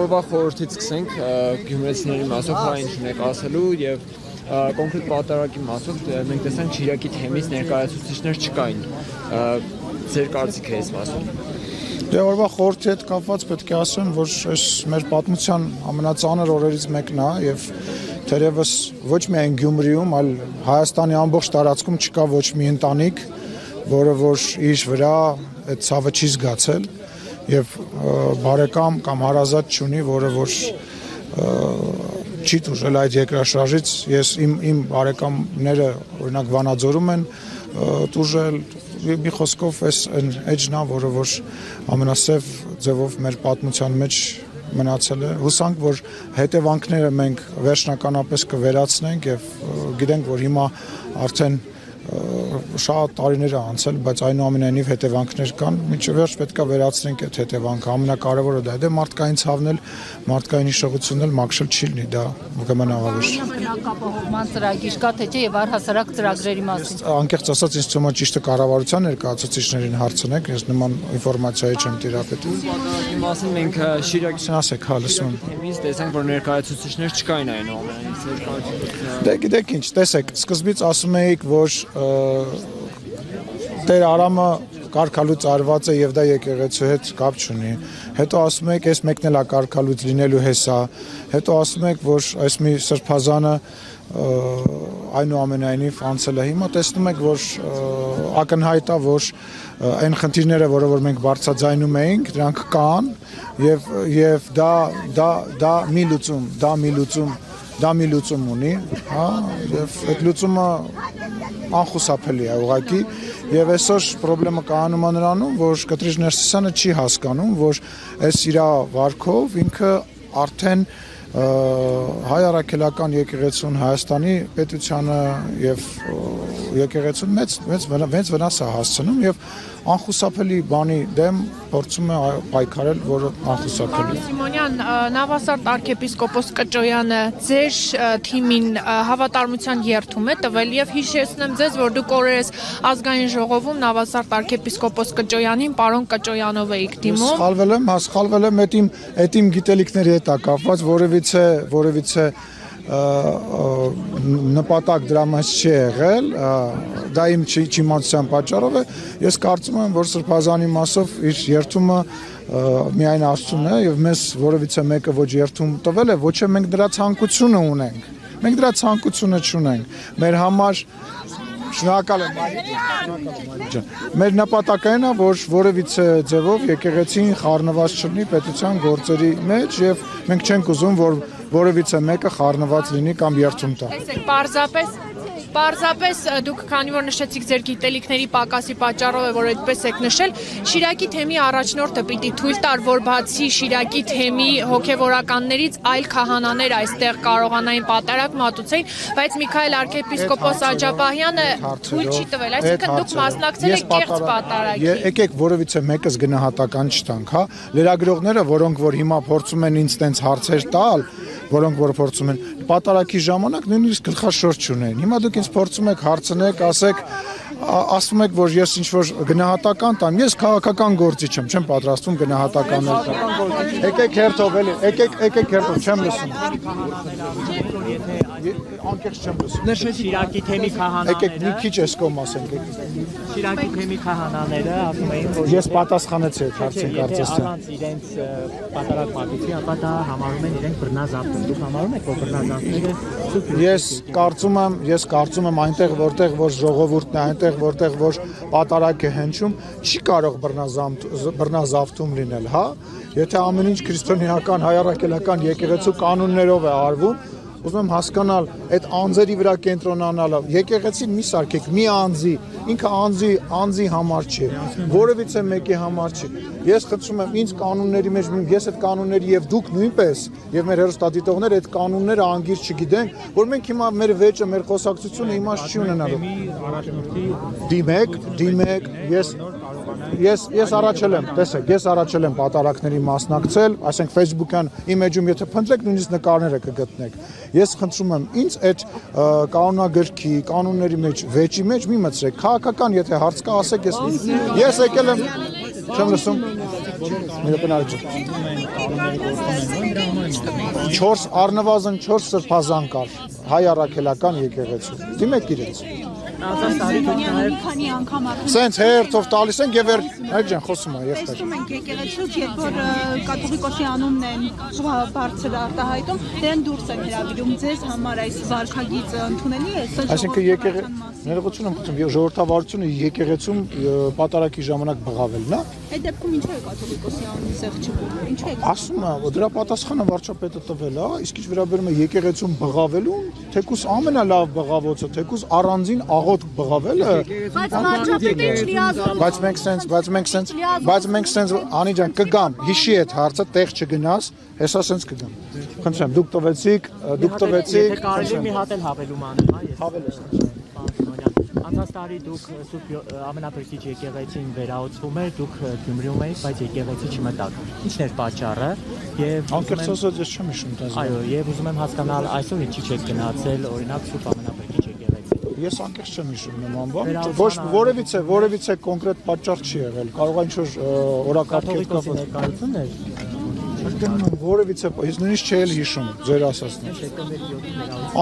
օրվա խորհրդից սկսենք գյումրեցիների մասով այն ունեք ասելու եւ կոնկրետ պատարագի մասով մենք տեսանք Շիրակի թեմից ներկայացուցիչներ չկային։ Ձեր կարծիքը այս մասով։ Դե օրվա խորհրդի հետ կապված պետք է ասեմ, որ այս մեր պատմության ամենածանր օրերից մեկն է եւ թերևս ոչ միայն Գյումրիում, այլ Հայաստանի ամբողջ տարածքում չկա ոչ մի ընտանիք, որը որ իր վրա այդ ցավը չի զգացել եւ բարեկամ կամ հարազատ չունի, որը որ չի տուժել այդ երկրաշարժից։ Ես իմ բարեկամները օրինակ Վանաձորում են տուժել, մի խոսքով այս էջնա, որը որ ամենասև ձևով մեր պատմության մեջ մնացել է։ Հուսանք, որ հետևանքները մենք վերջնականապես կվերացնենք եւ գիտենք, որ հիմա արդեն շատ տարիներ է անցել, բայց այնուամենայնիվ հետևանքներ կան։ Մինչև վերջ պետք է վերացնենք այդ հետևանքը։ Ամենակարևորը դա է, մարդկային ցավն էլ, մարդկային հիշողությունն էլ մաքրել չի լինի, դա կմնա ավելորդ։ Ապահովման ծրագիր կա, թե չէ, եւ առհասարակ ծրագրերի մասին։ Անկեղծ ասած, ինձ թվում է ճիշտը կառավարության ներկայացուցիչներին հարցնեք, ես նման ինֆորմացիայի չեմ տիրապետում։ Պատարագի մասին մենք Շիրակի ասեք, հա, լսում եմ։ թեմից տեսանք, որ ներկայացուցիչներ չկային այնուամենայնիվ։ Դե գիտեք ինչ, տեսեք, սկզբից ասում էիք, որ Տեր Արամը կարգալուց արված է եւ դա եկեղեցու հետ կապ չունի։ Հետո ասում եք, այս մեկն էլ է կարգալուց լինելու հեսա։ Հետո ասում եք, որ այս մի սրբազանը այնուամենայնիվ անցել է։ Հիմա տեսնում եք, որ ակնհայտ է, որ այն խնդիրները, որը որ մենք բարձրաձայնում էինք, դրանք կան եւ դա մի լուծում ունի, հա, եւ այդ լուծումը անխուսափելի է ուղղակի եւ այսօր խնդրեմը կայանում է նրանում, որ Կտրիժ Ներսիսյանը չի հասկանում, որ այս իր վարքով ինքը արդեն հայ առաքելական եկեղեցուն Հայաստանի պետությանը եւ եկեղեցուն մեծ վնաս է հասցնում եւ անխուսափելի բանի դեմ փորձում է պայքարել, որը անխուսափելի է։ Սիմոնյան, Նավասարդ arczepiskopos Կճոյանը ձեր թիմին հավատարմության երթում է տվել եւ հիշեցնեմ ձեզ, որ դուք օրերս ազգային ժողովում Նավասարդ arczepiskopos Կճոյանին պարոն Կճոյանով էիք դիմում։ Սխալվել եմ, այդ իմ գիտելիքների հետ է կապված, որևիցե նպատակ դրա մեջ չի եղել, դա իմ չիմացության պատճառով է։ Ես կարծում եմ, որ Սրբազանի մասով իր երթումը միայն Աստծուն է եւ մեզ որևիցե մեկը ոչ երթում տվել է, ոչ է մենք դրա ցանկությունը ունենք։ Մենք դրա ցանկությունը չունենք։ Մեր համար շնորհակալ եմ ջան։ Մեր նպատակն է, որ որևիցե ձևով եկեղեցին խառնված չլինի պետության գործերի մեջ եւ մենք չենք ուզում, որ որևիցե մեկը խառնված լինի կամ երթում տա։ Տեսեք, Պարզապես դուք քանի որ նշեցիք ձեր գիտելիքների պակասի պատճառով է, որ այդպես եք նշել, Շիրակի թեմի առաջնորդը պիտի թույլ տար, որ բացի Շիրակի թեմի հոգևորականներից այլ քահանաներ այստեղ կարողանային պատարագ մատուցեին, բայց Միքայել arczepiskopos Աջապահյանը թույլ չի տվել, այսինքն դուք մասնակցել եք կեղծ պատարագի։ Եկեք որևիցե մեկս գնահատական չտանք, հա։ Լրագրողները, որոնք որ հիմա փորձում են ինձ տենց հարցեր տալ, որոնք որ փորձում են պատարագի ժամանակ նույնիսկ գլխաշորջ չունեն։ Հիմա դուք ինձ փորձում եք հարցնեք, ասում եք, որ ես ինչ-որ գնահատական տամ, ես քաղաքական գործիչ եմ, չեմ պատրաստվում գնահատականներ տամ։ Եկեք հերթով էլի, եկեք հերթով, չեմ լսում։ Անկեղծ չեմ լսում։ Նշեցի Շիրակի թեմի քահանաները։ Եկեք մի քիչ էս կողմ ասենք։ Շիրակի թեմի քահանաները ասում էին, որ ես պատասխանեցի այդ հարցին կարծես թե։ Առանց իրենց պատարագ մատուցի, ապա դա համարում են իրենք բռնազավթ։ Դուք համարում եք, որ բռնազավթները Ես կարծում եմ այնտեղ որտեղ որ ժողովուրդն է, այնտեղ որտեղ որ պատարագ է հնչում, չի կարող բռնազավթում լինել, հա։ Եթե ամեն ինչ քրիստոնեական հայ առաքելական եկեղեցու կանոններով է արվում, ուզում եմ հասկանալ այդ անձերի վրա կենտրոնանալը, եկեղեցին մի սարքեք, մի անձի, ինքը անձի համար չի, որևիցե մեկի համար չի։ Ես խնդրում եմ ինձ կանոնների մեջ, ես այդ կանոնների եւ դուք նույնպես եւ մեր հերոստատիտողները այդ կանոնները անգիր չգիտենք, որ մենք հիմա մեր վեճը, մեր խոսակցությունը իմաստ չի ունենալու։ Դիմեք, ես առաջել եմ, տեսեք, ես առաջել եմ պատարակների մասնակցել, այսինքն Facebook-յան իմեջում եթե փնտրեք, նույնիսկ նկարները կգտնեք։ Ես խնդրում եմ, ինձ այդ կանոնագրքի, կանոնների մեջ, վեճի մեջ մի մտցրեք, քաղաքական եթե հարց կա, ասեք, ես եկել եմ, չեմ լսում։ 4 առնվազն 4 սրբազան կար հայ առաքելական եկեղեցու։ Դիմեք իրենց։ Անցած տարի դուք նաև քանի անգամ Սենց հերթով տալիս են եւ այդ ջան խոսում է եղբայր։ տեսնում ենք եկեղեցուց, երբ որ կաթողիկոսի անունն են բարձր արտահայտում, դրան դուրս են հրավիրում ձեզ համար այս վարքագիծը ընդունելի է, սա Այսինքն ներողություն եմ խնդրում, ժողովրդավարությունը եկեղեցում պատարակի ժամանակ բղավելն է։ Այդ դեպքում ինչու է կաթողիկոսի անունը սեղ չգում։ Ինչու է։ Ասում է, դրա պատասխանը վարչապետը տվել է, իսկ ինչ վերաբերում է եկեղեցում բղավելուն, թեկուզ ամենալավ բղավոցը, թեկուզ առանձին աղոտ բղավելը, Բայց վարչապետը ինչ լիազում։ բայց մենք սենց անի ջան կգամ, հիշի այդ հարցը տեղ չգնաս, հեսա սենց կգամ։ Խնդրեմ, դուք տվեցիք, եթե կարելի մի հատ էլ հավելում անեմ, հա, ես հավելես։ Անցած տարի դուք Սուրբ ամենափրկիչ եկեղեցին վերահսկում եք, դուք Գյումրիում եք, բայց եկեղեցի չմտաք։ Ինչն էր պատճառը եւ Անկեղծ ասած ես չեմ հիշում դա։ Այո, եւ ուզում եմ հասկանալ այսօր ինչի չեք գնացել, օրինակ Սուրբ ամենափրկիչ եկեղեցի։ Ես անկեղծ չեմ հիշում նման բան։ Ոչ որևիցե կոնկրետ պատճառ չի եղել։ Կարող է ինչ-որ օրակարգեր կապված ներկայությունն էր։ Որևիցե ես նույնիսկ չէի հիշում ձեր ասածն։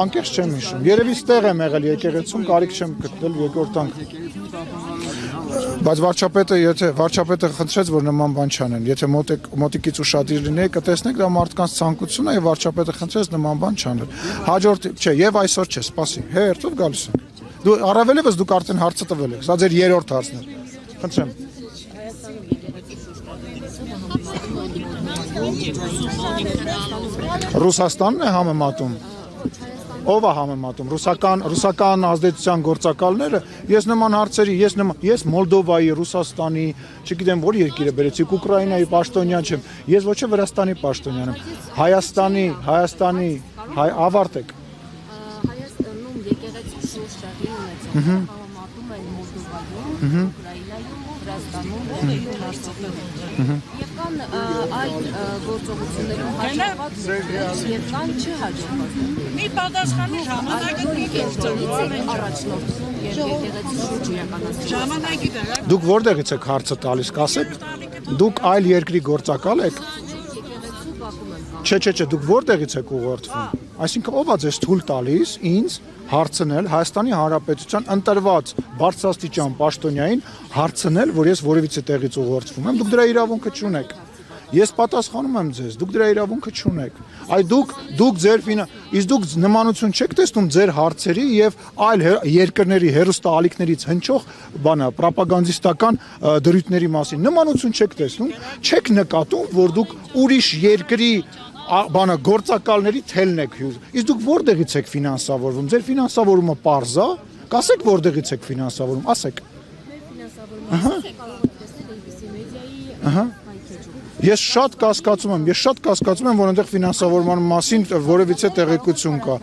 Անկեղծ չեմ հիշում։ Երևի ստեղ եմ եղել եկեղեցում, կարիք չեմ գտնել երկրորդ անգամ։ Բայց վարչապետը խնդրեց, որ նման բան չանեն։ Եթե մոտիկից ուշադիր լինեի, կտեսնեք դա մարդկանց ցանկությունն է եւ վարչապետը խնդրեց նման բան չանել։ Հաջորդ չէ, եւ այսօր չէ, սպասի։ Հերթով գալիս ենք։ Դու առավելևս դուք արդեն հարցը տվել եք։ Սա ձեր երրորդ հարցն է։ Խնդրեմ։ Ռուսաստանն է համեմատում։ Ով է համեմատում ռուսական ազդեցության գործակալները։ Ես նման հարցերի, ես Մոլդովայի, Ռուսաստանի, չգիտեմ որ երկիրը բերեցիք, Ուկրաինայի պաշտոնյան չեմ։ Ես ոչ թե Վրաստանի պաշտոնյան եմ։ Հայաստանի ավարտեք։ Հայաստանում եկեղեցու շուրջ տեղի ունեցող համեմատում են Մոլդովայում, Ուկրաինայում, Վրաստանում, Ռուսաստանում, Արցախում։ Եվ կան այդ գործողություններում հաջողված եւ կան չհաջողված։ Մի պատասխանի ժամանակը առաջնորդում եւ եկեղեցու շուրջ իրականացնում։ ժամանակի դրա Դուք որտեղից եք հարցը տալիս, կասեք։ Դուք այլ երկրի գործակալ եք։ Չէ, դուք որտեղից եք ուղղորդվում։ Այսինքն ով է ձեզ թույլ տալիս ինձ հարցնել Հայաստանի Հանրապետության ընտրված բարձրաստիճան պաշտոնյային հարցնել, որ ես որևիցե տեղից ուղղորդվում եմ, դուք դրա իրավունքը չունեք։ Ես պատասխանում եմ ձեզ, դուք դրա իրավունքը չունեք։ Այ դուք ձեր իսկ դուք նմանություն չեք տեսնում ձեր հարցերի եւ այլ երկրների հերոստալիքներից հնչող բանը պրոպագանդիստական դրույթների մասին։ Նմանություն չեք տեսնում, չեք նկատում, որ դուք ուրիշ երկրի բանը գործակալների թելն եք հյուր։ Իսկ դուք որտեղից եք ֆինանսավորվում։ Ձեր ֆինանսավորումը պարզ է։ Կասեք որտեղից եք ֆինանսավորում, ասեք։ Ահա։ Ես շատ կասկածում եմ, որ այնտեղ ֆինանսավորման մասին որևիցե տեղեկություն կա։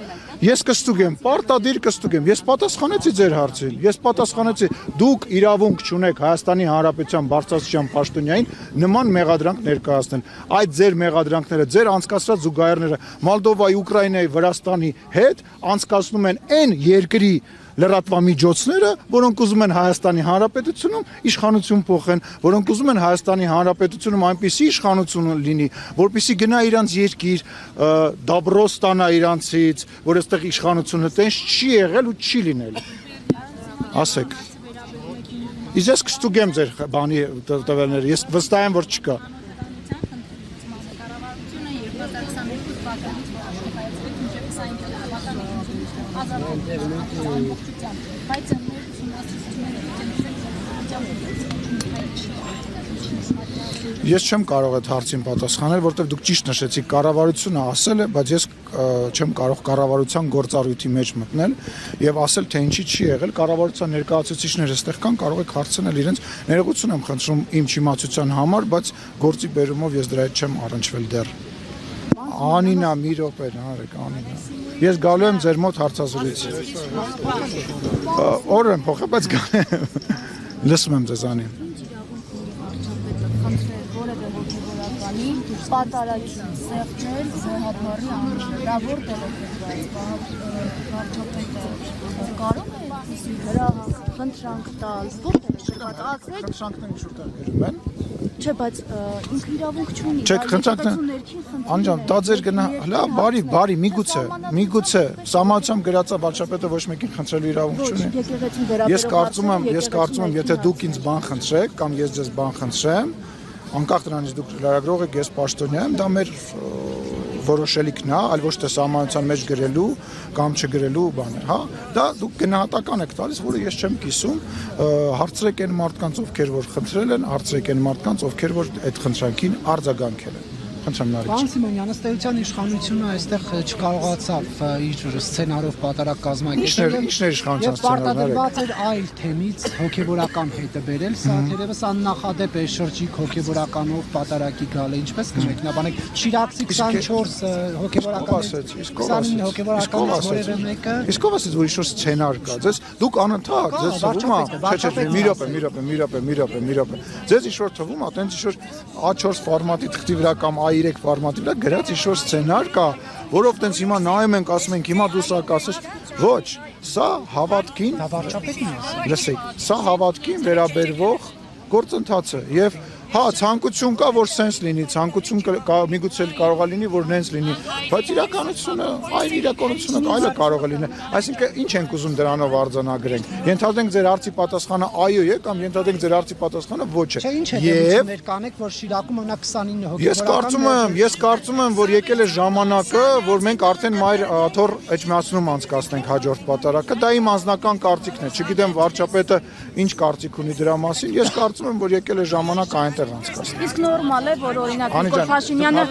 Ես կստուգ եմ, պարտադիր կստուգ եմ։ Ես պատասխանեցի ձեր հարցին։ Ես պատասխանեցի, դուք իրավունք չունեք Հայաստանի Հանրապետության բարձրաստիճան պաշտոնյային նման մեղադրանք ներկայացնել։ Այդ ձեր մեղադրանքները, ձեր անցկացրած զուգահեռները Մոլդովայի, Ուկրաինայի, Վրաստանի հետ անցկացնում են այն երկրի լրատվամիջոցները, որոնք ուզում են Հայաստանի Հանրապետությունում իշխանություն փոխեն, որոնք ուզում են Հայաստանի Հանրապետությունում այնպիսի իշխանություն լինի, որպեսզի գնա իրանց երկիր, դաբրո ստանա իրանցից, որ այստեղ իշխանությունը տենց չի եղել ու չի լինել։ Ասեք։ Իսկ ես կստուգեմ ձեր բանի տվյալները, ես վստահ եմ, որ չկա։ Ես չեմ կարող այդ հարցին պատասխանել, որտեղ դուք ճիշտ նշեցիք, կառավարությունը ասել է, բայց ես չեմ կարող կառավարության գործառույթի մեջ մտնել եւ ասել, թե ինչի չի եղել, կառավարության ներկայացուցիչները այստեղ կան, կարող եք հարցնել իրենց, ներողություն եմ խնդրում իմ չիմացության համար, բայց գործի բերումով ես դրա հետ չեմ առնչվել դեռ։ Անինա, մի րոպե, արեք, Անինա։ Ես գալու եմ ձեր մոտ հարցազրույցի։ Օրը եմ փոխել, բայց գալու լսում եմ ձեզ Անին։ Պատարագի սեղմել զոհաբարի անունը, դա որտեղ է վարչապետը կարող է այդպիսի հրահանգ խնդրանք տալ, որտեղ է շրջապատված։ Խնդրանքները ինչ-որ տեղ գրում են, Չէ, բայց ինքը իրավունք չունի։ Չեք խնդրում։ Անջան, դա ձեր գնա, հլա, բարի, միգուցե սահմանությամբ գրածա վարչապետը ոչ մեկին խնդրելու իրավունք չունի։ Ես կարծում եմ, եթե դուք ինձ բան խնդրեք կամ ես ձեզ բան խնդրեմ, անկախ դրանից դուք լրագրող եք, ես պաշտոնյա եմ, դա մեր որոշելիքն է, այլ ոչ թե սահմանության մեջ գրելու կամ չգրելու բան է, հա։ Դա դուք գնահատական եք տալիս, որը ես չեմ կիսում, հարցրեք այն մարդկանց, ովքեր որ խնդրել են, հարցրեք այն մարդկանց, ովքեր որ այդ խնդրանքին արձագանքել են։ Խնդրեմ Նարիչ։ Պարոն Սիմոնյան, ըստ էության իշխանությունը այստեղ չկարողացավ իր սցենարով պատարակ կազմակերպել։ Ինչներ իշխանության սցենարները։ Պարտադրված էր այլ թեմից հոգեվորական հետը բերել, սա թերևս աննախադեպ է շրջիկ հոգեվորականով պատարակի գալը, ինչպես կմեկնաբանեք։ Շիրակցի 24 հոգեվորականից 29 հոգեվորականից որևէ մեկը։ Իսկ ով ասեց, որ ինչ-որ սցենար կա։ Ձեզ դուք անընդհատ, ձեզ թվում է, չէ, մի րոպե։ Ձեզ ինչ-որ թվում է, այտենց ինչ-որ A4 ֆորմատի թղթի վրա կամ A3 ֆորմատի վրա գրած ինչ-որ սցենար կա, որով տենց հիմա նայում ենք, ասում ենք, հիմա դու սա կասես, ոչ, սա հավատքին, լսեք, սա հավատքին վերաբերվող գործընթաց է եւ հա ցանկություն կա որ սենս լինի, ցանկություն միգուցե կարող է լինի որ նենց լինի, բայց իրականությունը այլը կարող է լինել։ Այսինքն ինչ ենք ուզում դրանով արձանագրենք։ Ենթադրենք ձեր հարցի պատասխանը այո է կամ ենթադրենք ձեր հարցի պատասխանը ոչ է։ Եվ կանեք որ Շիրակում մնա 29 հոգեվորական։ Ես կարծում եմ որ եկել է ժամանակը, որ մենք արդեն մայր աթոռ էջմիածնում անցկացնենք հաջորդ պատարակը։ Դա իմ անձնական կարծիքն է։ Չգիտեմ վարչապետը ինչ կարծիք ունի դրա մասին։ Ես կարծում եմ որ եկել է ժամանակը այնտեղ անցկացնել։ Իսկ նորմալ է որ օրինակ Նիկոլ Փաշինյանը